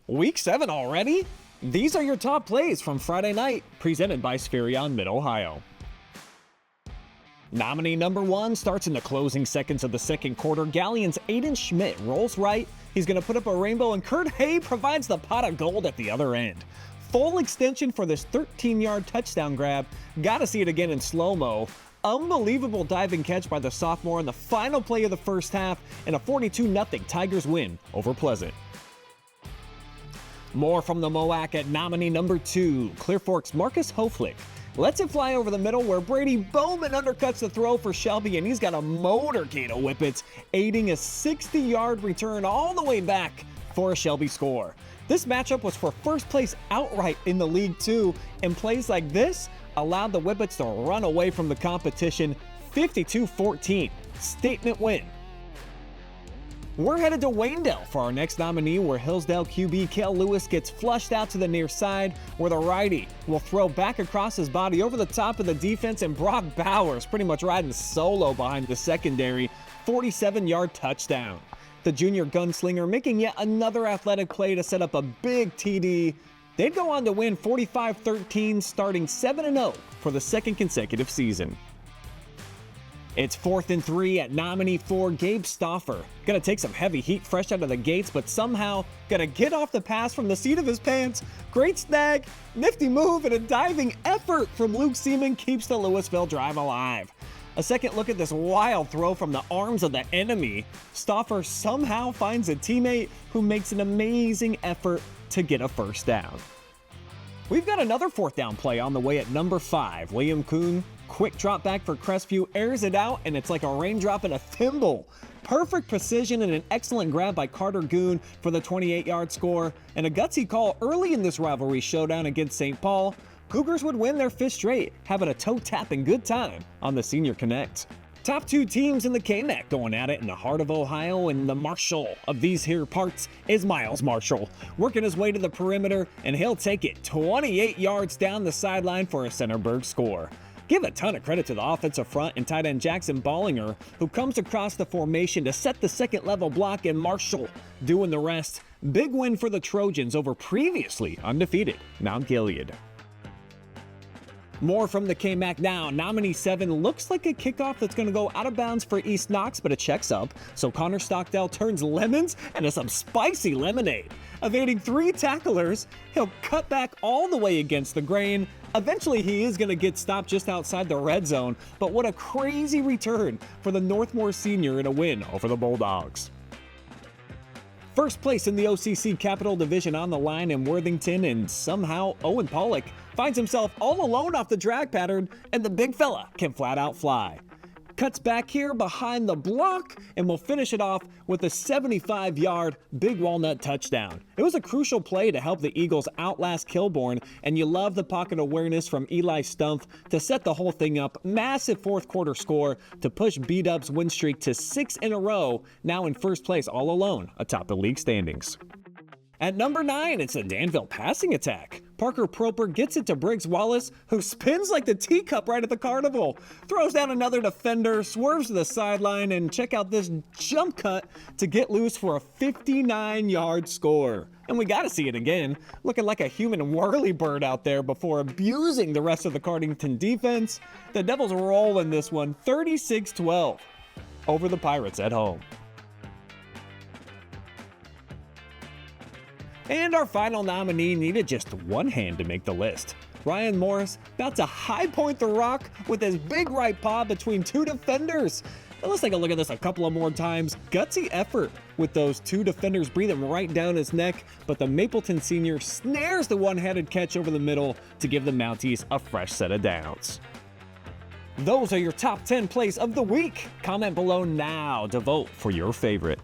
Week 7 already? These are your top plays from Friday night, presented by Spherion Mid-Ohio. Nominee number 1 starts in the closing seconds of the second quarter. Galleon's Aiden Schmidt rolls right. He's going to put up a rainbow, and Kurt Hay provides the pot of gold at the other end. Full extension for this 13-yard touchdown grab. Gotta see it again in slow-mo. Unbelievable diving catch by the sophomore in the final play of the first half, and a 42-0 Tigers win over Pleasant. More from the MOAC at nominee number 2. Clear Fork's Marcus Hoflick lets it fly over the middle where Brady Bowman undercuts the throw for Shelby, and he's got a motorcade of whippets, aiding a 60-yard return all the way back for a Shelby score. This matchup was for first place outright in the league too, and plays like this allowed the Whippets to run away from the competition 52-14. Statement win. We're headed to Waynedale for our next nominee, where Hillsdale QB Kael Lewis gets flushed out to the near side, where the righty will throw back across his body over the top of the defense, and Brock Bowers pretty much riding solo behind the secondary. 47-yard touchdown. The junior gunslinger making yet another athletic play to set up a big TD. They'd go on to win 45-13, starting 7-0 for the second consecutive season. It's 4th and 3 at nominee 4, Gabe Stoffer. Gonna take some heavy heat fresh out of the gates, but somehow gonna get off the pass from the seat of his pants. Great snag, nifty move, and a diving effort from Luke Seaman keeps the Louisville drive alive. A second look at this wild throw from the arms of the enemy. Stoffer somehow finds a teammate who makes an amazing effort to get a first down. We've got another 4th down play on the way at number 5. William Kuhn, quick drop back for Crestview, airs it out, and it's like a raindrop in a thimble. Perfect precision and an excellent grab by Karter Goon for the 28-yard score, and a gutsy call early in this rivalry showdown against St. Paul. Cougars would win their 5th straight, having a toe-tapping good time on the Senior Connect. Top 2 teams in the KMAC going at it in the heart of Ohio, and the Marshall of these here parts is Miles Marshall, working his way to the perimeter, and he'll take it 28 yards down the sideline for a Centerburg score. Give a ton of credit to the offensive front and tight end Jackson Ballinger, who comes across the formation to set the second level block, and Marshall doing the rest. Big win for the Trojans over previously undefeated Mount Gilead. More from the KMAC now. Nominee 7 looks like a kickoff that's going to go out of bounds for East Knox, but it checks up. So Connor Stockdale turns lemons into some spicy lemonade. Evading 3 tacklers, he'll cut back all the way against the grain. Eventually, he is going to get stopped just outside the red zone, but what a crazy return for the Northmore senior in a win over the Bulldogs. First place in the OCC Capital Division on the line in Worthington, and somehow Owen Pollock finds himself all alone off the drag pattern, and the big fella can flat out fly. Cuts back here behind the block, and will finish it off with a 75-yard Big Walnut touchdown. It was a crucial play to help the Eagles outlast Kilbourne, and you love the pocket awareness from Eli Stumpf to set the whole thing up. Massive 4th quarter score to push B-Dub's win streak to 6 in a row, now in first place all alone atop the league standings. At number 9, it's a Danville passing attack. Parker Proper gets it to Briggs Wallace, who spins like the teacup right at the carnival. Throws down another defender, swerves to the sideline, and check out this jump cut to get loose for a 59-yard score. And we gotta see it again, looking like a human whirly-bird out there before abusing the rest of the Cardington defense. The Devils roll in this one, 36-12 over the Pirates at home. And our final nominee needed just one hand to make the list. Ryan Morris about to high point the rock with his big right paw between 2 defenders. Now let's take a look at this a couple of more times. Gutsy effort with those 2 defenders breathing right down his neck, but the Mapleton senior snares the one-handed catch over the middle to give the Mounties a fresh set of downs. Those are your top 10 plays of the week. Comment below now to vote for your favorite.